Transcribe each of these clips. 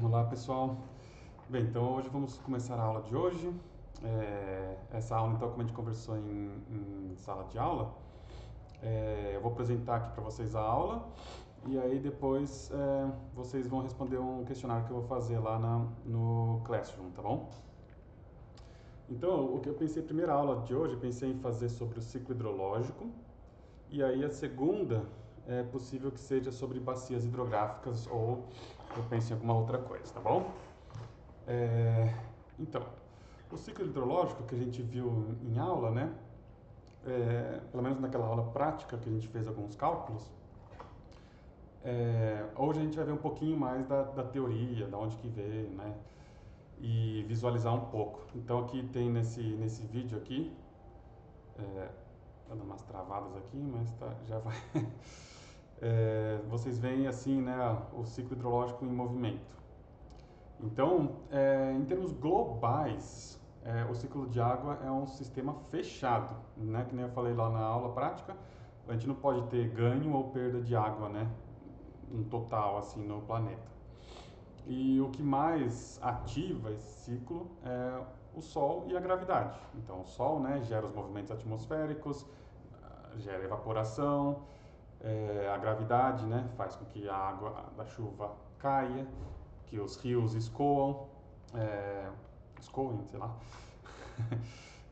Olá pessoal, bem, então hoje vamos começar a aula de hoje. Essa aula, então, como a gente conversou em sala de aula, eu vou apresentar aqui para vocês a aula e aí depois vocês vão responder um questionário que eu vou fazer lá no Classroom, tá bom? Então, o que eu pensei, a primeira aula de hoje, eu pensei em fazer sobre o ciclo hidrológico e aí a segunda é possível que seja sobre bacias hidrográficas ou eu penso em alguma outra coisa, tá bom? Então, o ciclo hidrológico que a gente viu em aula, né? Pelo menos naquela aula prática que a gente fez alguns cálculos, hoje a gente vai ver um pouquinho mais da teoria, da onde que veio, né? E visualizar um pouco. Então aqui tem nesse vídeo aqui, dando umas travadas aqui, mas já vai. Vocês veem assim, né, o ciclo hidrológico em movimento. Então, em termos globais, o ciclo de água é um sistema fechado, né? Que nem eu falei lá na aula prática, a gente não pode ter ganho ou perda de água, né? No total, assim, no planeta. E o que mais ativa esse ciclo é o Sol e a gravidade. Então, o Sol, né, gera os movimentos atmosféricos, gera evaporação, a gravidade, né, faz com que a água da chuva caia, que os rios escoem, sei lá,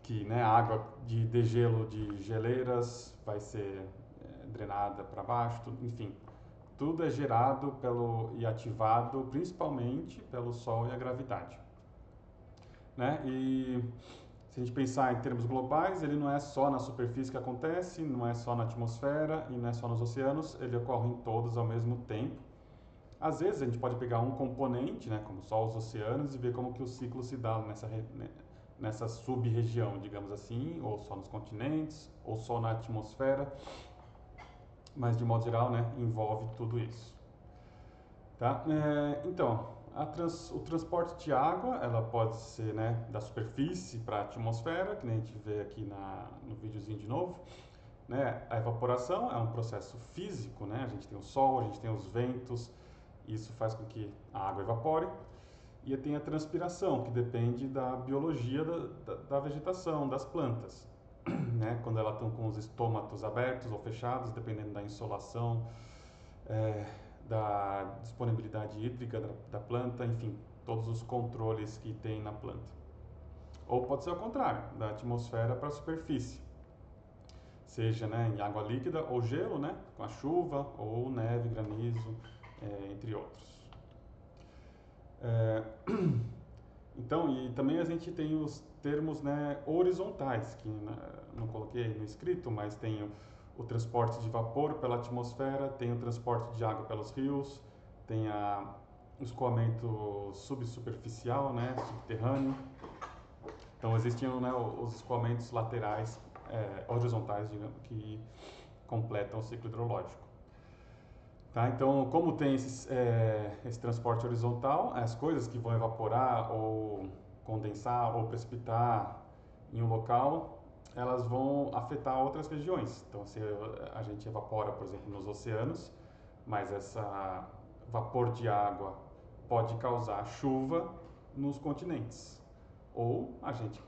que, né, a água de degelo de geleiras vai ser drenada para baixo, enfim, tudo é gerado e ativado principalmente pelo Sol e a gravidade, né? E se a gente pensar em termos globais, ele não é só na superfície que acontece, não é só na atmosfera e não é só nos oceanos, ele ocorre em todos ao mesmo tempo. Às vezes a gente pode pegar um componente, né, como só os oceanos, e ver como que o ciclo se dá nessa sub-região, digamos assim, ou só nos continentes, ou só na atmosfera, mas de modo geral, né, envolve tudo isso. Tá? Então, o transporte de água, ela pode ser, né, da superfície para a atmosfera, que nem a gente vê aqui no videozinho de novo. Né? A evaporação é um processo físico, né? A gente tem o sol, a gente tem os ventos, isso faz com que a água evapore. E tem a transpiração, que depende da biologia da vegetação, das plantas. Né? Quando elas estão com os estômatos abertos ou fechados, dependendo da insolação, é, da disponibilidade hídrica da planta, enfim, todos os controles que tem na planta. Ou pode ser ao contrário, da atmosfera para a superfície, seja, né, em água líquida ou gelo, né, com a chuva ou neve, granizo, entre outros. Então, e também a gente tem os termos, né, horizontais, que não coloquei no escrito, mas tem o transporte de vapor pela atmosfera, tem o transporte de água pelos rios, tem o escoamento subsuperficial, né, subterrâneo. Então existiam, né, os escoamentos laterais, horizontais, digamos, que completam o ciclo hidrológico. Tá? Então, como tem esse transporte horizontal, as coisas que vão evaporar ou condensar ou precipitar em um local, elas vão afetar outras regiões. Então, se a gente evapora, por exemplo, nos oceanos, mas essa vapor de água pode causar chuva nos continentes. Ou a gente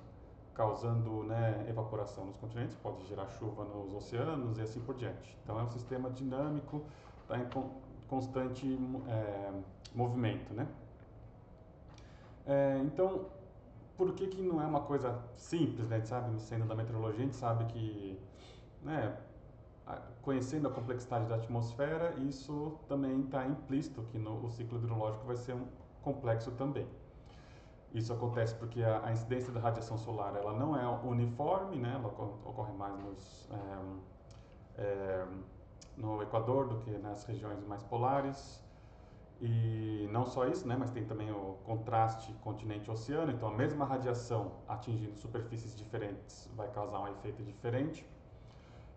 causando, né, evaporação nos continentes, pode gerar chuva nos oceanos e assim por diante. Então é um sistema dinâmico, está em constante movimento, né? Então, por que não é uma coisa simples, né? A gente sabe, sendo da meteorologia, a gente sabe que, né, conhecendo a complexidade da atmosfera, isso também está implícito que o ciclo hidrológico vai ser complexo também. Isso acontece porque a incidência da radiação solar ela não é uniforme, né? Ela ocorre mais no Equador do que nas regiões mais polares. E não só isso, né? Mas tem também o contraste continente-oceano. Então, a mesma radiação atingindo superfícies diferentes vai causar um efeito diferente.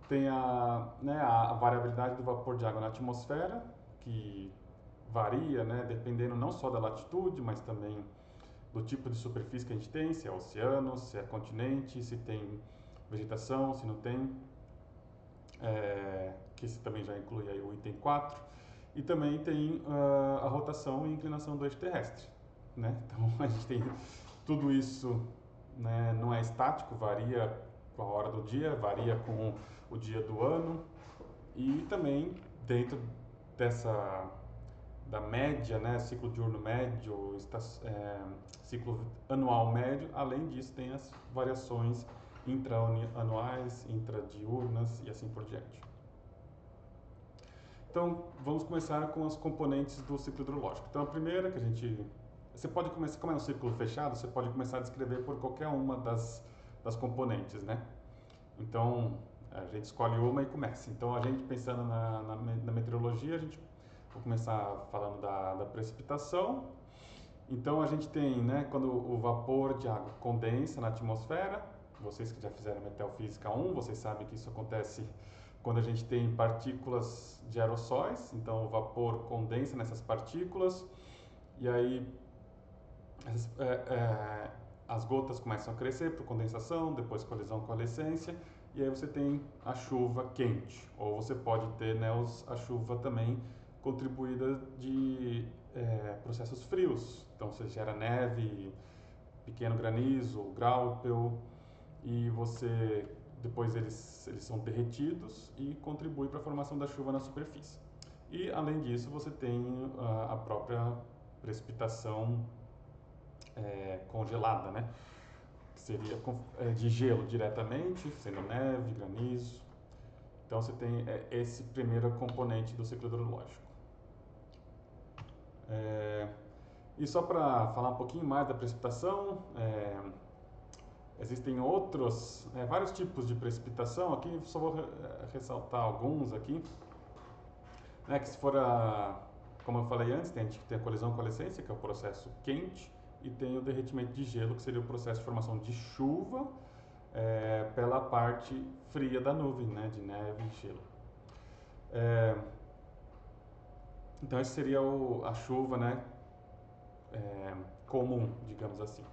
Tem a variabilidade do vapor de água na atmosfera, que varia, né? Dependendo não só da latitude, mas também do tipo de superfície que a gente tem, se é oceano, se é continente, se tem vegetação, se não tem, que esse também já inclui aí o item 4. E também tem a rotação e inclinação do eixo terrestre, né? Então a gente tem tudo isso, né, não é estático, varia com a hora do dia, varia com o dia do ano e também dentro dessa da média, né, ciclo diurno médio, ciclo anual médio, além disso tem as variações intra-anuais, intradiurnas e assim por diante. Então, vamos começar com as componentes do ciclo hidrológico. Então, a primeira que você pode começar, como é um círculo fechado, você pode começar a descrever por qualquer uma das componentes, né? Então, a gente escolhe uma e começa. Então, a gente pensando na meteorologia, a gente vai começar falando da precipitação. Então, a gente tem, né, quando o vapor de água condensa na atmosfera, vocês que já fizeram Meteofísica 1, vocês sabem que isso acontece quando a gente tem partículas de aerossóis, então o vapor condensa nessas partículas e aí as gotas começam a crescer por condensação, depois colisão com a essência e aí você tem a chuva quente, ou você pode ter, né, a chuva também contribuída de processos frios, então você gera neve, pequeno granizo, graupe, e você depois eles são derretidos e contribuem para a formação da chuva na superfície. E além disso você tem a própria precipitação congelada, né? Que seria de gelo diretamente, sendo neve, granizo. Então você tem esse primeiro componente do ciclo hidrológico. E só para falar um pouquinho mais da precipitação, existem vários tipos de precipitação. Aqui só vou ressaltar alguns aqui, né, que se for como eu falei antes, a gente tem a colisão com a essência, que é o processo quente, e tem o derretimento de gelo, que seria o processo de formação de chuva pela parte fria da nuvem, né, de neve e gelo. Então esse seria a chuva, né, comum, digamos assim.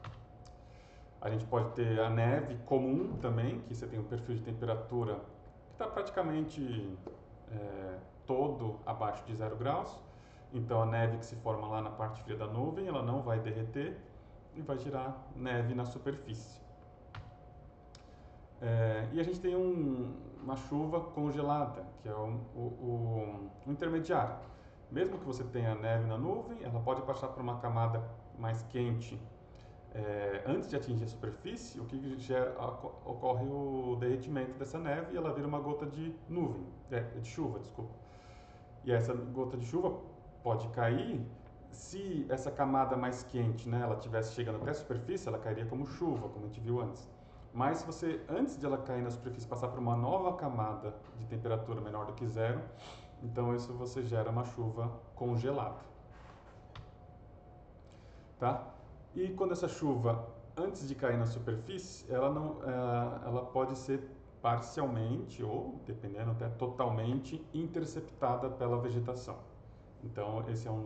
A gente pode ter a neve comum também, que você tem um perfil de temperatura que está praticamente todo abaixo de 0 graus. Então a neve que se forma lá na parte fria da nuvem, ela não vai derreter e vai gerar neve na superfície. E a gente tem uma chuva congelada, que é o intermediário. Mesmo que você tenha neve na nuvem, ela pode passar por uma camada mais quente antes de atingir a superfície, o que ocorre o derretimento dessa neve e ela vira uma gota de de chuva, desculpa. E essa gota de chuva pode cair, se essa camada mais quente, né, ela estivesse chegando até a superfície, ela cairia como chuva, como a gente viu antes. Mas se você, antes de ela cair na superfície, passar por uma nova camada de temperatura menor do que 0, então isso você gera uma chuva congelada. Tá? E quando essa chuva, antes de cair na superfície, ela pode ser parcialmente ou, dependendo até totalmente, interceptada pela vegetação. Então esse é um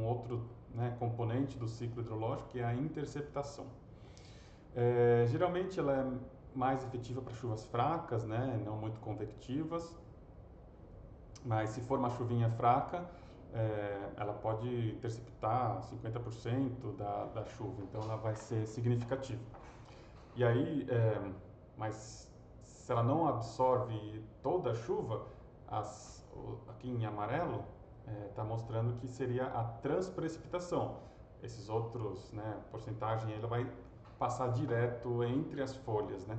outro, né, componente do ciclo hidrológico, que é a interceptação. Geralmente ela é mais efetiva para chuvas fracas, né, não muito convectivas, mas se for uma chuvinha fraca, ela pode interceptar 50% da chuva, então ela vai ser significativa. E aí, mas se ela não absorve toda a chuva, aqui em amarelo está mostrando que seria a transprecipitação. Esses outros, né, porcentagem, ela vai passar direto entre as folhas, né?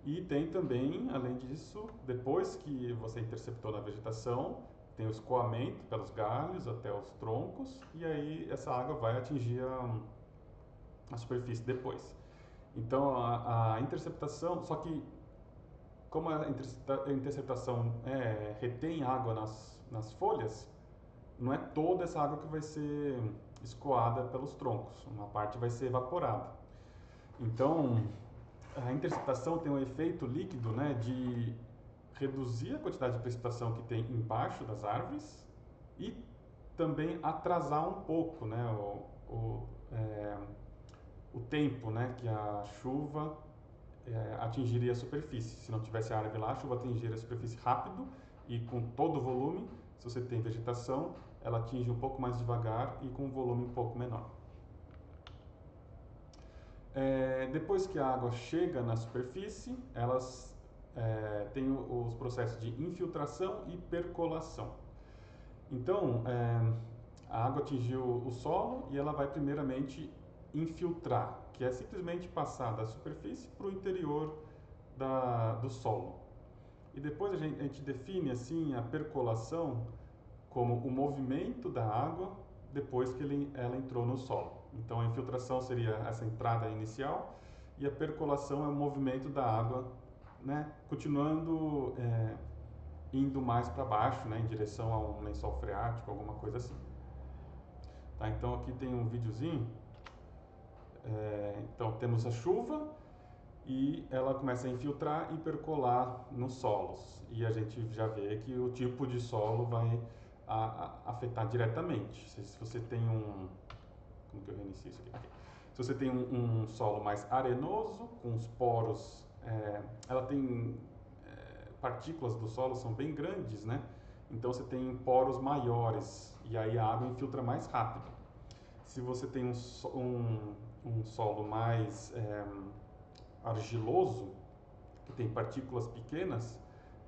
E tem também, além disso, depois que você interceptou na vegetação, tem o escoamento pelos galhos até os troncos, e aí essa água vai atingir a superfície depois. Então a interceptação, só que como a interceptação retém água nas folhas, não é toda essa água que vai ser escoada pelos troncos, uma parte vai ser evaporada. Então a interceptação tem um efeito líquido, né, de reduzir a quantidade de precipitação que tem embaixo das árvores e também atrasar um pouco, né, o tempo, né, que a chuva atingiria a superfície. Se não tivesse árvore lá, a chuva atingiria a superfície rápido e com todo o volume, Se você tem vegetação, ela atinge um pouco mais devagar e com um volume um pouco menor. Depois que a água chega na superfície, elas têm os processos de infiltração e percolação. Então, a água atingiu o solo e ela vai primeiramente infiltrar, que é simplesmente passar da superfície para o interior do solo. E depois a gente define assim a percolação como o movimento da água depois que ela entrou no solo. Então a infiltração seria essa entrada inicial e a percolação é o movimento da água, né, continuando indo mais para baixo, né, em direção a um lençol freático, alguma coisa assim. Tá, então aqui tem um videozinho. Então temos a chuva e ela começa a infiltrar e percolar nos solos. E a gente já vê que o tipo de solo vai afetar diretamente. Se você tem como que eu reinicio isso aqui? Se você tem um solo mais arenoso, com os poros, ela tem partículas do solo são bem grandes, né? Então você tem poros maiores e aí a água infiltra mais rápido. Se você tem um solo mais argiloso, que tem partículas pequenas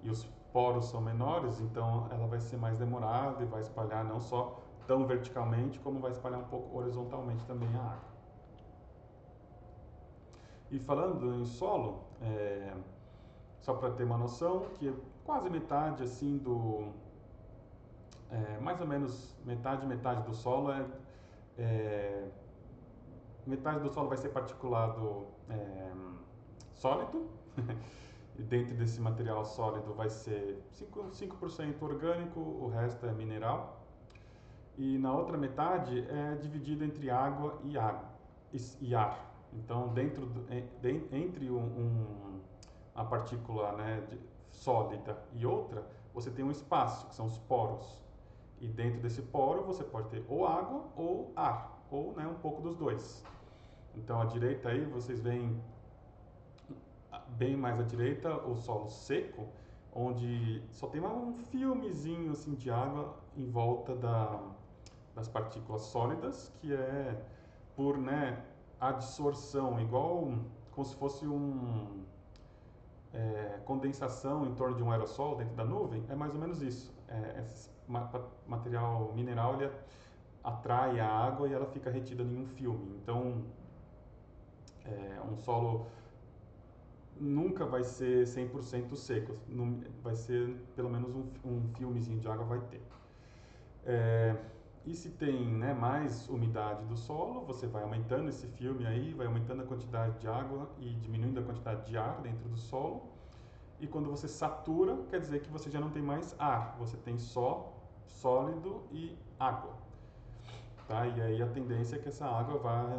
e os poros são menores, então ela vai ser mais demorada e vai espalhar não só tão verticalmente, como vai espalhar um pouco horizontalmente também a água. E falando em solo, só para ter uma noção, que quase metade assim mais ou menos metade do solo metade do solo vai ser particulado sólido, e dentro desse material sólido vai ser 5% orgânico, o resto é mineral. E na outra metade é dividido entre água e ar. Então, entre a partícula, né, sólida e outra, você tem um espaço, que são os poros. E dentro desse poro você pode ter ou água ou ar, ou, né, um pouco dos dois. Então, à direita aí vocês veem bem mais à direita o solo seco, onde só tem um filmezinho assim de água em volta das partículas sólidas, que é por, né, adsorção, igual como se fosse condensação em torno de um aerossol dentro da nuvem, é mais ou menos isso. Esse material mineral ele atrai a água e ela fica retida em um filme. Então, um solo nunca vai ser 100% seco, vai ser pelo menos um filmezinho de água vai ter. E se tem, né, mais umidade do solo, você vai aumentando esse filme aí, vai aumentando a quantidade de água e diminuindo a quantidade de ar dentro do solo. E quando você satura, quer dizer que você já não tem mais ar, você tem só sólido e água. Tá? E aí a tendência é que essa água vá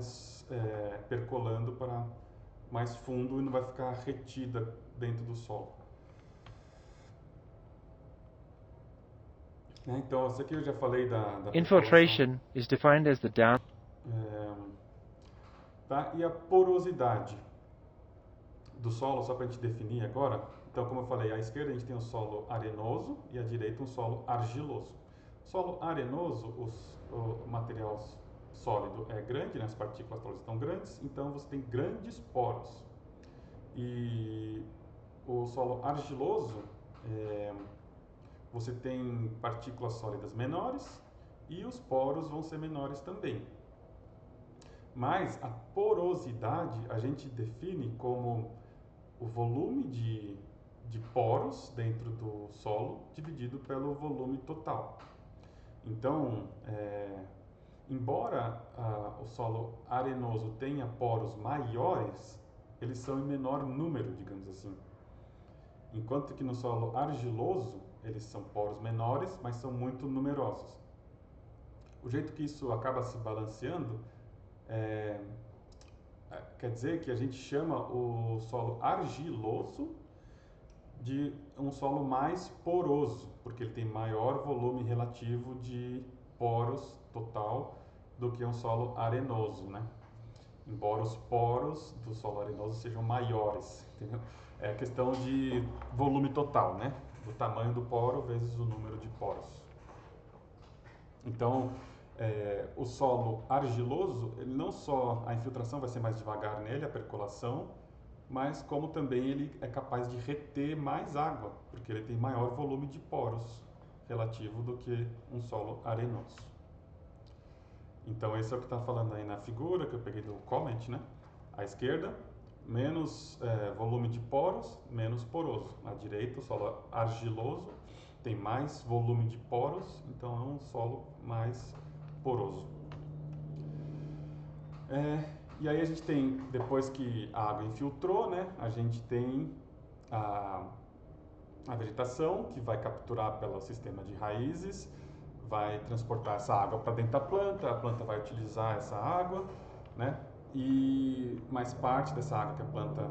percolando para mais fundo e não vai ficar retida dentro do solo. Então, isso aqui eu já falei da Infiltration is defined as the down. Tá? E a porosidade do solo, só para a gente definir agora. Então, como eu falei, à esquerda a gente tem um solo arenoso e à direita um solo argiloso. Solo arenoso, o material sólido é grande, né? As partículas sólidas estão grandes, então você tem grandes poros. E o solo argiloso, você tem partículas sólidas menores e os poros vão ser menores também. Mas a porosidade a gente define como o volume de poros dentro do solo dividido pelo volume total. Então, embora o solo arenoso tenha poros maiores, eles são em menor número, digamos assim. Enquanto que no solo argiloso, eles são poros menores, mas são muito numerosos. O jeito que isso acaba se balanceando quer dizer que a gente chama o solo argiloso de um solo mais poroso, porque ele tem maior volume relativo de poros total do que um solo arenoso, né? Embora os poros do solo arenoso sejam maiores, entendeu? É questão de volume total, né? Do tamanho do poro vezes o número de poros. Então, o solo argiloso, ele não só a infiltração vai ser mais devagar nele, a percolação, mas como também ele é capaz de reter mais água, porque ele tem maior volume de poros relativo do que um solo arenoso. Então esse é o que está falando aí na figura que eu peguei do comment, né? À esquerda, menos volume de poros, menos poroso. À direita, o solo argiloso tem mais volume de poros, então é um solo mais poroso. E aí a gente tem, depois que a água infiltrou, né, a gente tem a vegetação que vai capturar pelo sistema de raízes, vai transportar essa água para dentro da planta, a planta vai utilizar essa água, né, e mais parte dessa água que a planta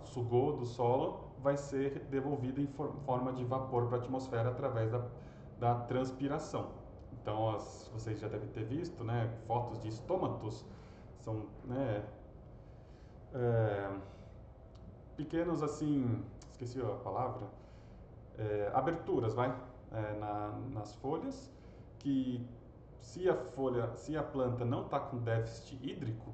sugou do solo vai ser devolvida em forma de vapor para a atmosfera através da transpiração. Então, vocês já devem ter visto, né, fotos de estômatos, são, né, pequenos assim, esqueci a palavra, aberturas, nas folhas, que se a planta não está com déficit hídrico,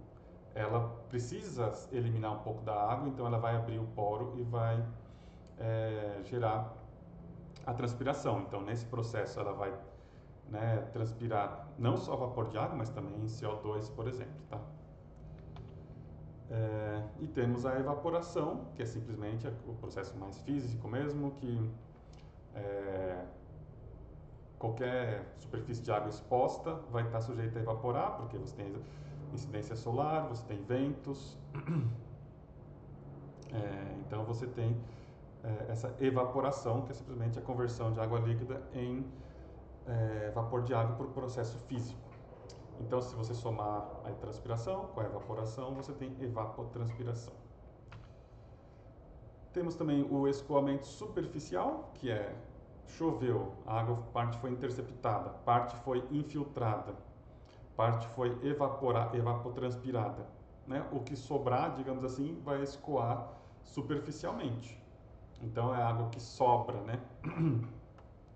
ela precisa eliminar um pouco da água, então ela vai abrir o poro e vai gerar a transpiração. Então, nesse processo, ela vai, né, transpirar não só vapor de água, mas também CO2, por exemplo, tá? E temos a evaporação, que é simplesmente o processo mais físico mesmo, que qualquer superfície de água exposta vai estar sujeita a evaporar, porque você tem incidência solar, você tem ventos, então você tem essa evaporação, que é simplesmente a conversão de água líquida em vapor de água por processo físico. Então, se você somar a transpiração com a evaporação, você tem evapotranspiração. Temos também o escoamento superficial, que é choveu, a água, parte foi interceptada, parte foi infiltrada, parte foi evapotranspirada, né? O que sobrar, digamos assim, vai escoar superficialmente. Então é água que sobra, né?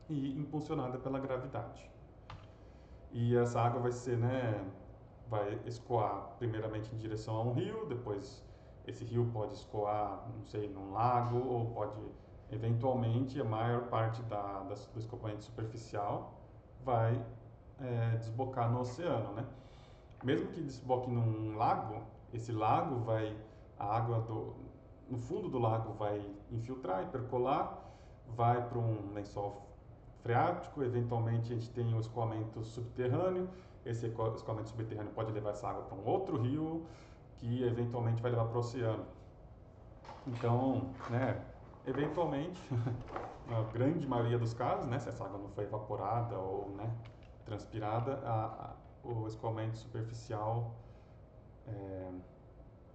E impulsionada pela gravidade. E essa água vai ser, né, vai escoar primeiramente em direção a um rio, depois esse rio pode escoar, não sei, num lago, ou pode, eventualmente, a maior parte do escoamento superficial vai desbocar no oceano, né? Mesmo que desboque num lago, esse lago vai, a água no fundo do lago vai infiltrar e percolar, vai para um lençol freático, eventualmente a gente tem o escoamento subterrâneo, esse escoamento subterrâneo pode levar essa água para um outro rio, que eventualmente vai levar para o oceano. Então, né, eventualmente, na grande maioria dos casos, né, se essa água não foi evaporada ou, né, transpirada, o escoamento superficial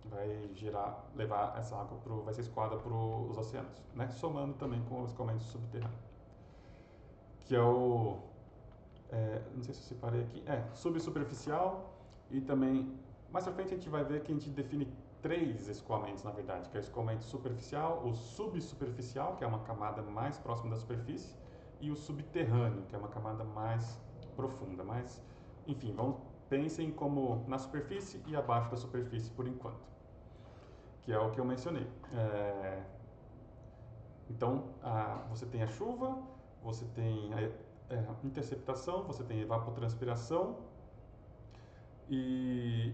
vai levar essa água vai ser escoada para os oceanos, né, somando também com o escoamento subterrâneo, que é não sei se eu separei aqui, subsuperficial, e também, mais pra frente a gente vai ver que a gente define 3 escoamentos, na verdade, que é o escoamento superficial, o subsuperficial, que é uma camada mais próxima da superfície, e o subterrâneo, que é uma camada mais profunda. Mas, enfim, pensem como na superfície e abaixo da superfície por enquanto, que é o que eu mencionei. Então, você tem a chuva, você tem a interceptação, você tem evapotranspiração, e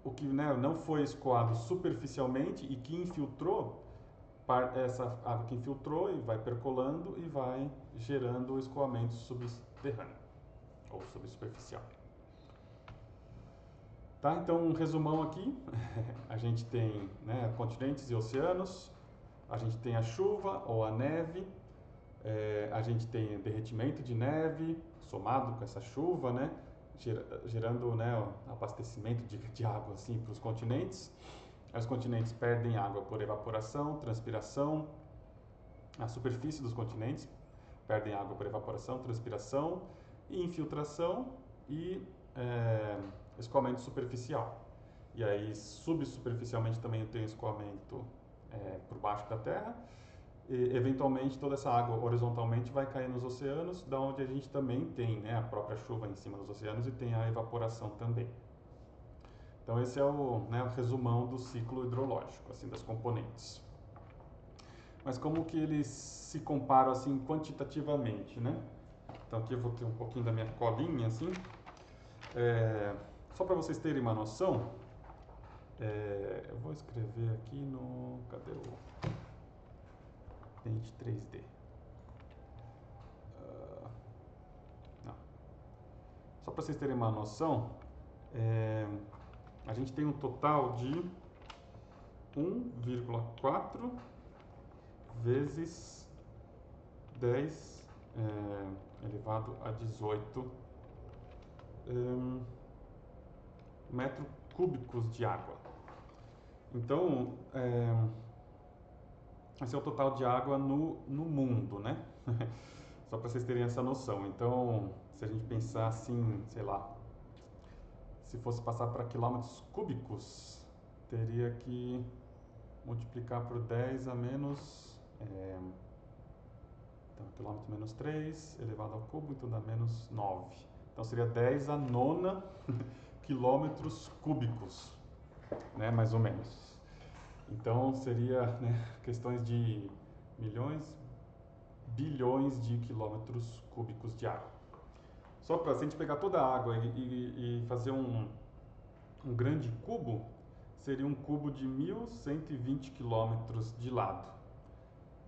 o que, né, não foi escoado superficialmente e que infiltrou, essa água que infiltrou e vai percolando e vai gerando o escoamento subterrâneo ou subsuperficial. Tá, então um resumão aqui, a gente tem, né, continentes e oceanos, a gente tem a chuva ou a neve, a gente tem derretimento de neve somado com essa chuva, né, gerando, né, abastecimento de água assim, para os continentes. Os continentes perdem água por evaporação, transpiração. A superfície dos continentes perdem água por evaporação, transpiração, infiltração e escoamento superficial. E aí, subsuperficialmente também tem escoamento por baixo da terra. e, eventualmente toda essa água horizontalmente vai cair nos oceanos, da onde a gente também tem, né, a própria chuva em cima dos oceanos e tem a evaporação também. Então esse é o, né, o resumão do ciclo hidrológico, assim, das componentes. Mas como que eles se comparam assim quantitativamente, né? Então aqui eu vou ter um pouquinho da minha colinha, assim. Só para vocês terem uma noção, eu vou escrever aqui no... Cadê o Paint 3D? Não. Só para vocês terem uma noção, a gente tem um total de 1,4 vezes 10 elevado a 18 metros cúbicos de água. Então, esse é o total de água no mundo, né? Só para vocês terem essa noção. Então, se a gente pensar assim, sei lá, se fosse passar para quilômetros cúbicos, teria que multiplicar por 10 a menos... então, quilômetro menos 3 elevado ao cubo, então dá menos 9. Então, seria 10 a nona quilômetros cúbicos, né, mais ou menos. Então, seria, né, questões de milhões, bilhões de quilômetros cúbicos de água. Só para, se a gente pegar toda a água e fazer um grande cubo, seria um cubo de 1.120 quilômetros de lado.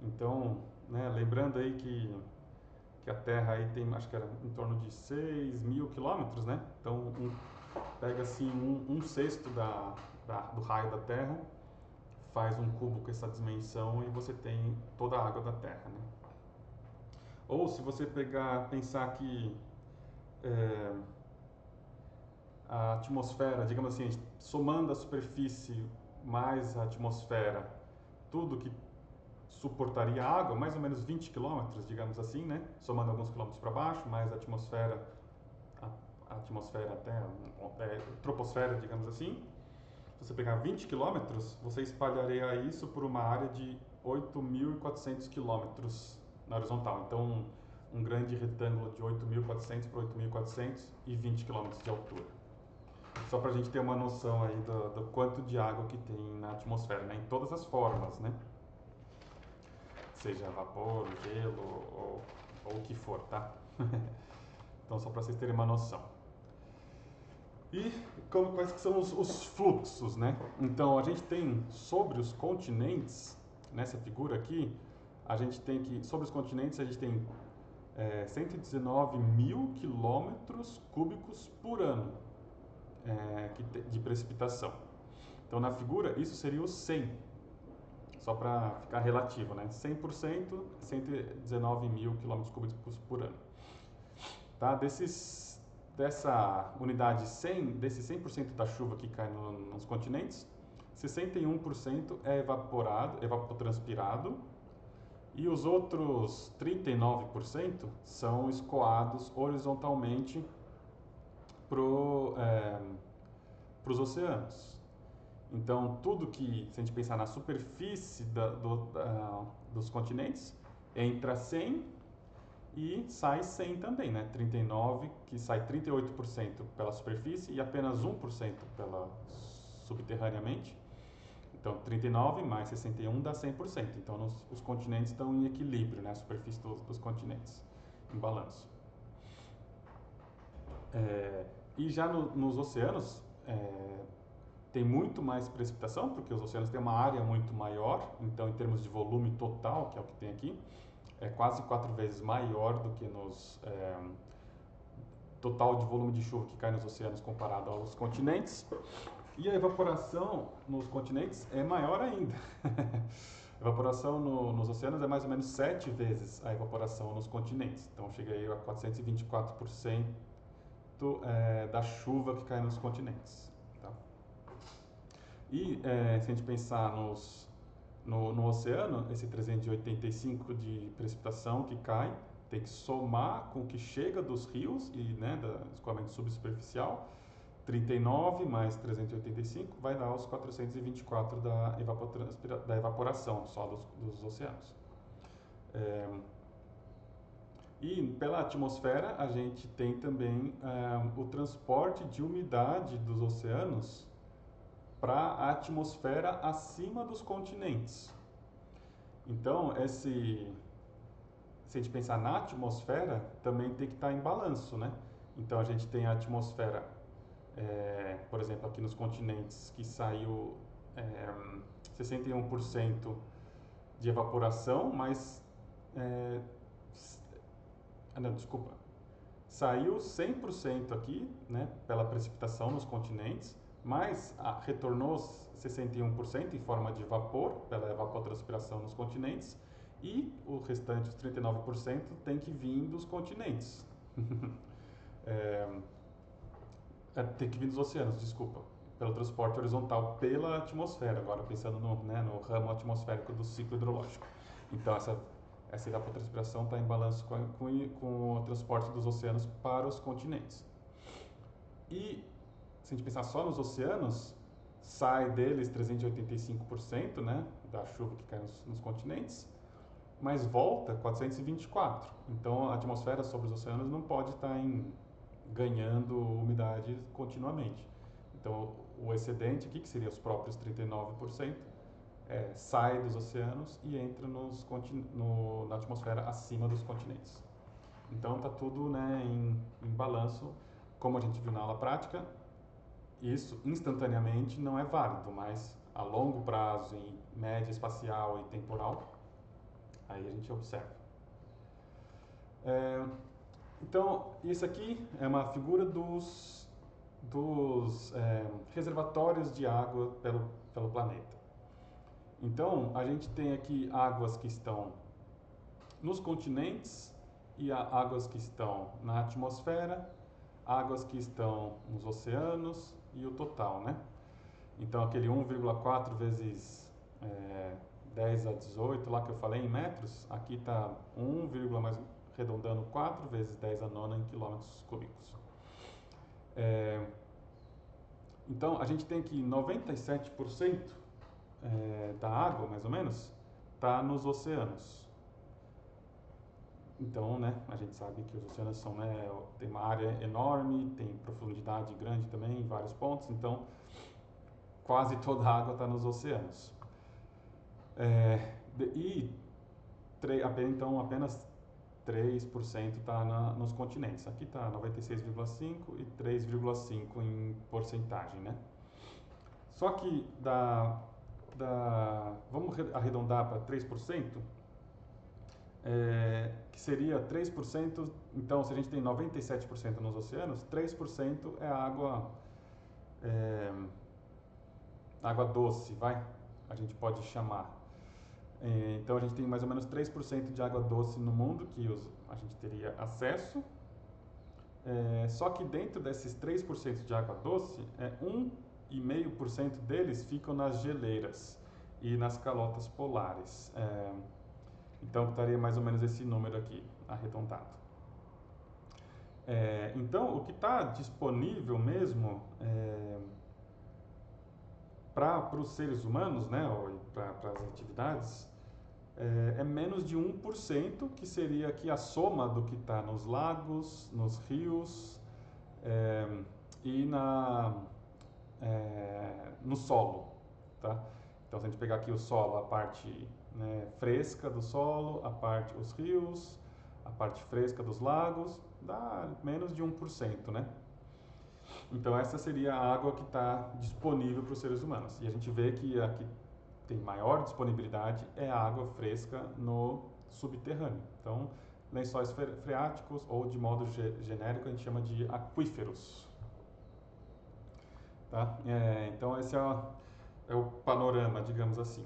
Então, né, lembrando aí que a Terra aí tem, acho que era em torno de 6.000 quilômetros, né? Então, pega assim um sexto do raio da Terra, faz um cubo com essa dimensão e você tem toda a água da Terra, né? Ou se você pensar que a atmosfera, digamos assim, somando a superfície mais a atmosfera, tudo que suportaria água, mais ou menos 20 quilômetros, digamos assim, né? Somando alguns quilômetros para baixo, mais a atmosfera até troposfera, digamos assim. Se você pegar 20 quilômetros, você espalharia isso por uma área de 8.400 quilômetros na horizontal. Então, um grande retângulo de 8.400 por 8.400 e 20 quilômetros de altura. Só para a gente ter uma noção aí do quanto de água que tem na atmosfera, né? Em todas as formas, né? Seja vapor, gelo ou o que for, tá? Então, só para vocês terem uma noção. E quais que são os fluxos, né? Então, a gente tem sobre os continentes, nessa figura aqui, a gente tem que, sobre os continentes, a gente tem 119 mil quilômetros cúbicos por ano de precipitação. Então, na figura, isso seria o 100, só para ficar relativo, né? 100%, 119 mil quilômetros cúbicos por ano. Tá? Dessa unidade 100, desse 100% da chuva que cai nos continentes, 61% é evapotranspirado, e os outros 39% são escoados horizontalmente para os oceanos. Então, tudo que, se a gente pensar na superfície dos continentes, entra 100 e sai 100 também, né? 39, que sai 38% pela superfície e apenas 1% subterraneamente. Então, 39 mais 61 dá 100%. Então, os continentes estão em equilíbrio, né? A superfície dos continentes, em balanço. E já nos oceanos, tem muito mais precipitação, porque os oceanos têm uma área muito maior. Então, em termos de volume total, que é o que tem aqui, é quase 4 vezes maior do que total de volume de chuva que cai nos oceanos comparado aos continentes. E a evaporação nos continentes é maior ainda. A evaporação nos oceanos é mais ou menos 7 vezes a evaporação nos continentes. Então chega aí a 424% da chuva que cai nos continentes. Tá? E se a gente pensar no oceano, esse 385 de precipitação que cai, tem que somar com o que chega dos rios e, né, do escoamento subsuperficial. 39 mais 385 vai dar os 424 da evaporação só dos oceanos. E pela atmosfera a gente tem também o transporte de umidade dos oceanos para a atmosfera acima dos continentes. Então, se a gente pensar na atmosfera, também tem que estar em balanço, né? Então, a gente tem a atmosfera, por exemplo, aqui nos continentes, que saiu 61% de evaporação, mas... não, desculpa. Saiu 100% aqui, né, pela precipitação nos continentes, mas retornou 61% em forma de vapor, pela evapotranspiração nos continentes, e o restante, os 39%, tem que vir dos continentes. Tem que vir dos oceanos, desculpa, pelo transporte horizontal pela atmosfera, agora pensando no ramo atmosférico do ciclo hidrológico. Então, essa evapotranspiração está em balanço com o transporte dos oceanos para os continentes. E, se a gente pensar só nos oceanos, sai deles 385%, né, da chuva que cai nos continentes, mas volta 424%. Então, a atmosfera sobre os oceanos não pode estar ganhando umidade continuamente. Então, o excedente aqui, que seria os próprios 39%, sai dos oceanos e entra na atmosfera acima dos continentes. Então, está tudo, né, em balanço. Como a gente viu na aula prática, isso instantaneamente não é válido, mas a longo prazo, em média espacial e temporal, aí a gente observa. Então, isso aqui é uma figura dos reservatórios de água pelo planeta. Então, a gente tem aqui águas que estão nos continentes e águas que estão na atmosfera, águas que estão nos oceanos e o total, né? Então, aquele 1,4 vezes 10 a 18 lá que eu falei em metros, aqui está 1, mais arredondando 4 vezes 10 a nona em quilômetros cúbicos. Então, a gente tem que 97% da água, mais ou menos, está nos oceanos. Então, né, a gente sabe que os oceanos tem uma área enorme, tem profundidade grande também em vários pontos, então quase toda a água está nos oceanos. Então, apenas 3% está nos continentes. Aqui está 96,5% e 3,5% em porcentagem, né? Só que vamos arredondar para 3%, que seria 3%, então se a gente tem 97% nos oceanos, 3% é água doce, a gente pode chamar. Então a gente tem mais ou menos 3% de água doce no mundo que a gente teria acesso, só que dentro desses 3% de água doce, 1,5% deles ficam nas geleiras e nas calotas polares. Então, estaria mais ou menos esse número aqui, arredondado. Então, o que está disponível mesmo para os seres humanos, né, para as atividades, é menos de 1%, que seria aqui a soma do que está nos lagos, nos rios e no solo, tá? Então, se a gente pegar aqui o solo, a parte fresca do solo, os rios, a parte fresca dos lagos, dá menos de 1%, né? Então, essa seria a água que está disponível para os seres humanos. E a gente vê que a que tem maior disponibilidade é a água fresca no subterrâneo. Então, lençóis freáticos, ou de modo genérico, a gente chama de aquíferos. Tá? Então, esse é o panorama, digamos assim.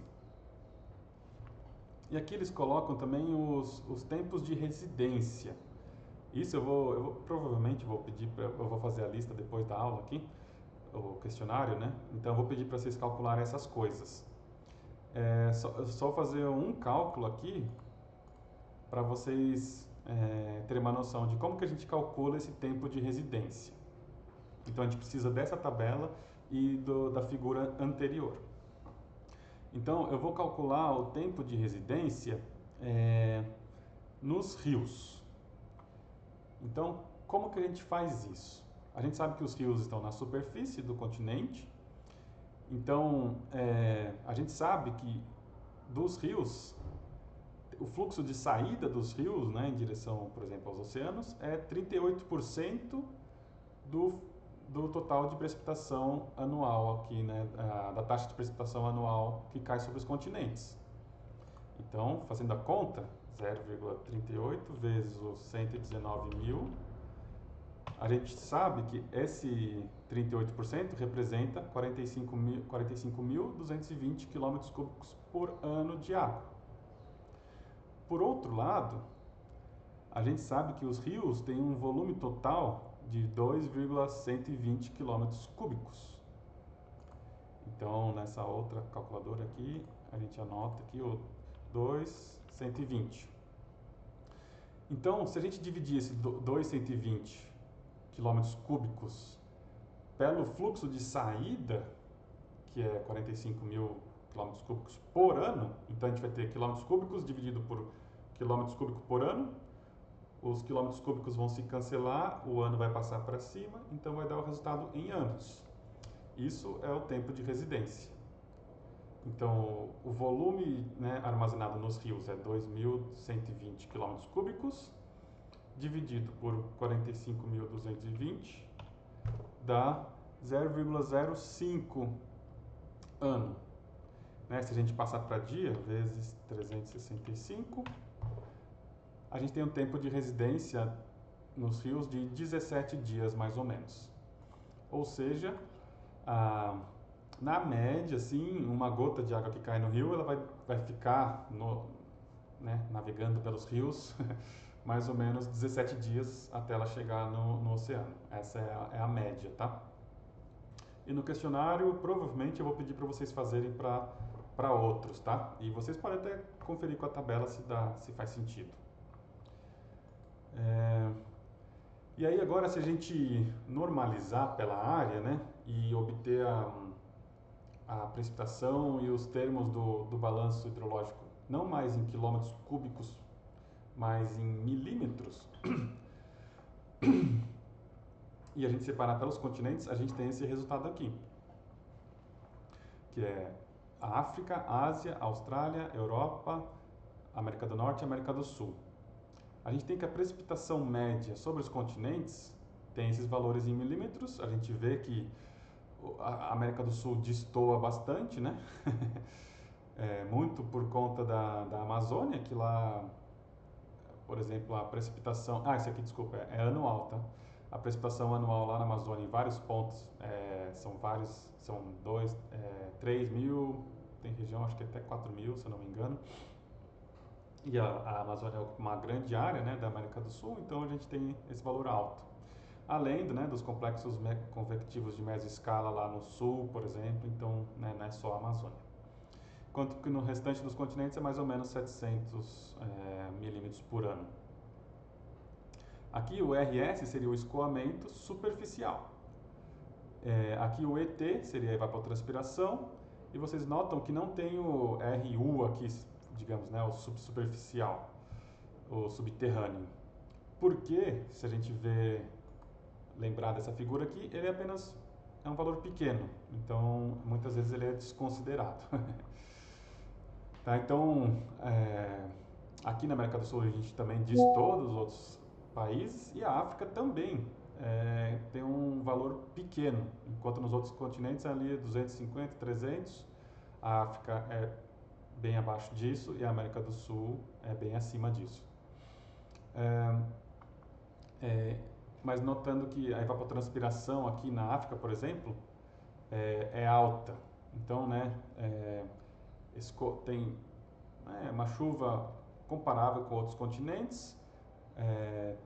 E aqui eles colocam também os tempos de residência. Isso provavelmente vou pedir, eu vou fazer a lista depois da aula aqui, o questionário, né? Então eu vou pedir para vocês calcularem essas coisas. Só fazer um cálculo aqui para vocês terem uma noção de como que a gente calcula esse tempo de residência. Então a gente precisa dessa tabela e da figura anterior. Então eu vou calcular o tempo de residência nos rios. Então, como que a gente faz isso? A gente sabe que os rios estão na superfície do continente, então a gente sabe que dos rios, o fluxo de saída dos rios, né, em direção, por exemplo, aos oceanos, é 38% do total de precipitação anual aqui, né, da taxa de precipitação anual que cai sobre os continentes. Então, fazendo a conta, 0,38 vezes os 119 mil, a gente sabe que esse 38% representa 45.220 km cúbicos por ano de água. Por outro lado, a gente sabe que os rios têm um volume total de 2,120 km cúbicos. Então, nessa outra calculadora aqui, a gente anota aqui o 2,120. Então, se a gente dividir esse 2,120 km cúbicos pelo fluxo de saída, que é 45 mil km cúbicos por ano, então a gente vai ter quilômetros cúbicos dividido por quilômetros cúbicos por ano. Os quilômetros cúbicos vão se cancelar, o ano vai passar para cima, então vai dar o resultado em anos. Isso é o tempo de residência. Então, o volume, né, armazenado nos rios é 2.120 km cúbicos, dividido por 45.220, dá 0,05 ano. Né? Se a gente passar para dia, vezes 365, a gente tem um tempo de residência nos rios de 17 dias, mais ou menos. Ou seja, na média, assim, uma gota de água que cai no rio, ela vai ficar navegando pelos rios mais ou menos 17 dias até ela chegar no oceano. Essa é a média, tá? E no questionário, provavelmente eu vou pedir para vocês fazerem para outros, tá? E vocês podem até conferir com a tabela se faz sentido. E aí agora, se a gente normalizar pela área, né, e obter a precipitação e os termos do balanço hidrológico, não mais em quilômetros cúbicos, mas em milímetros, e a gente separar pelos continentes, a gente tem esse resultado aqui, que é a África, Ásia, Austrália, Europa, América do Norte e América do Sul. A gente tem que a precipitação média sobre os continentes tem esses valores em milímetros. A gente vê que a América do Sul destoa bastante, né? Muito por conta da Amazônia, que lá, por exemplo, a precipitação... esse aqui, desculpa, é anual, tá? A precipitação anual lá na Amazônia, em vários pontos, são 3 mil, tem região, acho que até 4 mil, se eu não me engano. E a Amazônia é uma grande área, né, da América do Sul, então a gente tem esse valor alto. Além dos complexos convectivos de mesoscala lá no sul, por exemplo, então, né, não é só a Amazônia. Enquanto que no restante dos continentes é mais ou menos 700 milímetros por ano. Aqui o RS seria o escoamento superficial. Aqui o ET seria a evapotranspiração, e vocês notam que não tem o RU aqui, digamos, né, o subsuperficial, o subterrâneo. Porque, se a gente lembrar dessa figura aqui, ele é um valor pequeno, então muitas vezes ele é desconsiderado. Tá, então, aqui na América do Sul a gente também diz todos os outros países, e a África também tem um valor pequeno, enquanto nos outros continentes ali é 250, 300, a África é bem abaixo disso e a América do Sul é bem acima disso. Mas notando que a evapotranspiração aqui na África, por exemplo, é alta. Então, né, tem uma chuva comparável com outros continentes,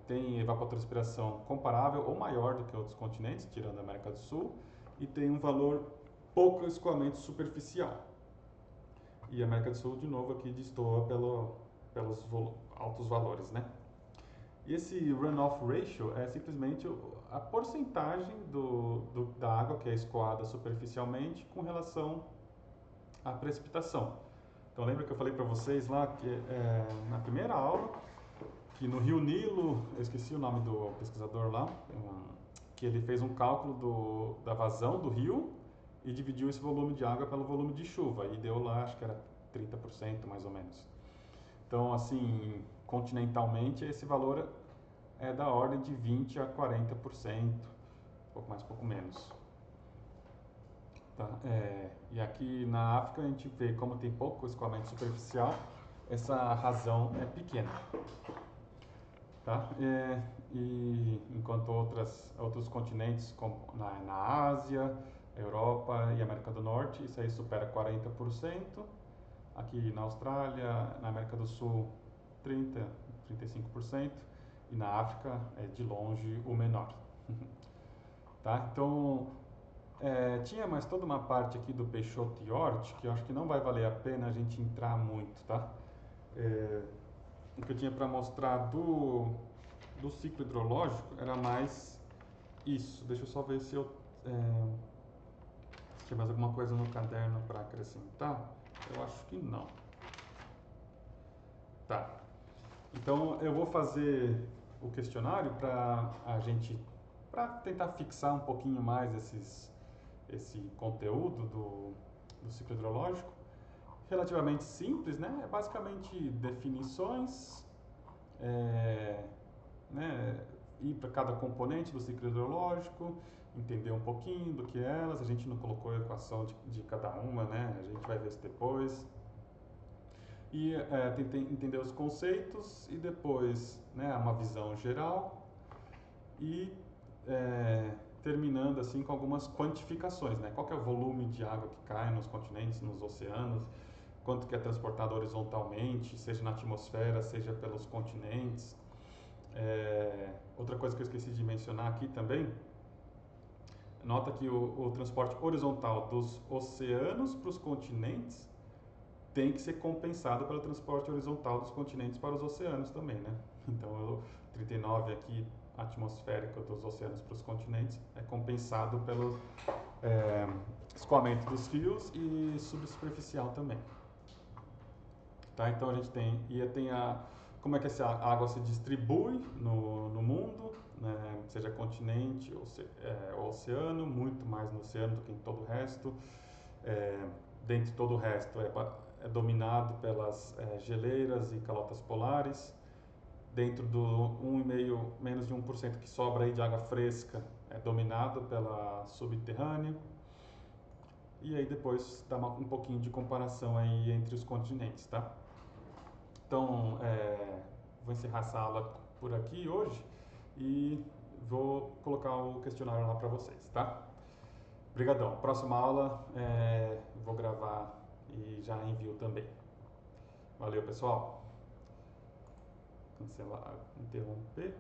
tem evapotranspiração comparável ou maior do que outros continentes, tirando a América do Sul, e tem um valor pouco escoamento superficial. E a América do Sul, de novo, aqui destoa pelos altos valores, né? E esse runoff ratio é simplesmente a porcentagem da água que é escoada superficialmente com relação à precipitação. Então, lembra que eu falei para vocês lá que na primeira aula que no Rio Nilo, eu esqueci o nome do pesquisador lá, que ele fez um cálculo da vazão do rio e dividiu esse volume de água pelo volume de chuva e deu lá, acho que era 30% mais ou menos. Então, assim, continentalmente esse valor é da ordem de 20 a 40%, pouco mais, pouco menos. Tá? E aqui na África a gente vê como tem pouco escoamento superficial, essa razão é pequena. Tá? E enquanto outros continentes, como na Ásia, Europa e América do Norte, isso aí supera 40%. Aqui na Austrália, na América do Sul, 30, 35%. E na África é de longe o menor. Tá? Então, tinha mais toda uma parte aqui do Peixoto e Hort, que eu acho que não vai valer a pena a gente entrar muito, tá? O que eu tinha para mostrar do ciclo hidrológico era mais isso. Deixa eu só ver se tinha mais alguma coisa no caderno para acrescentar. Eu acho que não. Tá. Então eu vou fazer o questionário para tentar fixar um pouquinho mais esse conteúdo do ciclo hidrológico. Relativamente simples, né? É basicamente definições, né? Ir para cada componente do ciclo hidrológico, entender um pouquinho do que é elas. A gente não colocou a equação de cada uma, né? A gente vai ver isso depois. E tentei entender os conceitos e depois, né, uma visão geral e terminando assim com algumas quantificações, né? Qual que é o volume de água que cai nos continentes, nos oceanos, quanto que é transportado horizontalmente, seja na atmosfera, seja pelos continentes. Outra coisa que eu esqueci de mencionar aqui também, nota que o transporte horizontal dos oceanos para os continentes tem que ser compensado pelo transporte horizontal dos continentes para os oceanos também, né? Então, o 39 aqui, atmosférico dos oceanos para os continentes, é compensado pelo escoamento dos rios e subsuperficial também. Tá? Então, a gente tem como é que essa água se distribui no mundo, né? Seja continente ou oceano, muito mais no oceano do que em todo o resto. Dentro de todo o resto é dominado pelas geleiras e calotas polares. Dentro do 1,5, menos de 1% que sobra aí de água fresca é dominado pela subterrânea. E aí depois dá um pouquinho de comparação aí entre os continentes, tá? Então, vou encerrar essa aula por aqui hoje e vou colocar o questionário lá para vocês, tá? Obrigadão. Próxima aula vou gravar e já envio também. Valeu, pessoal. Cancelar, interromper.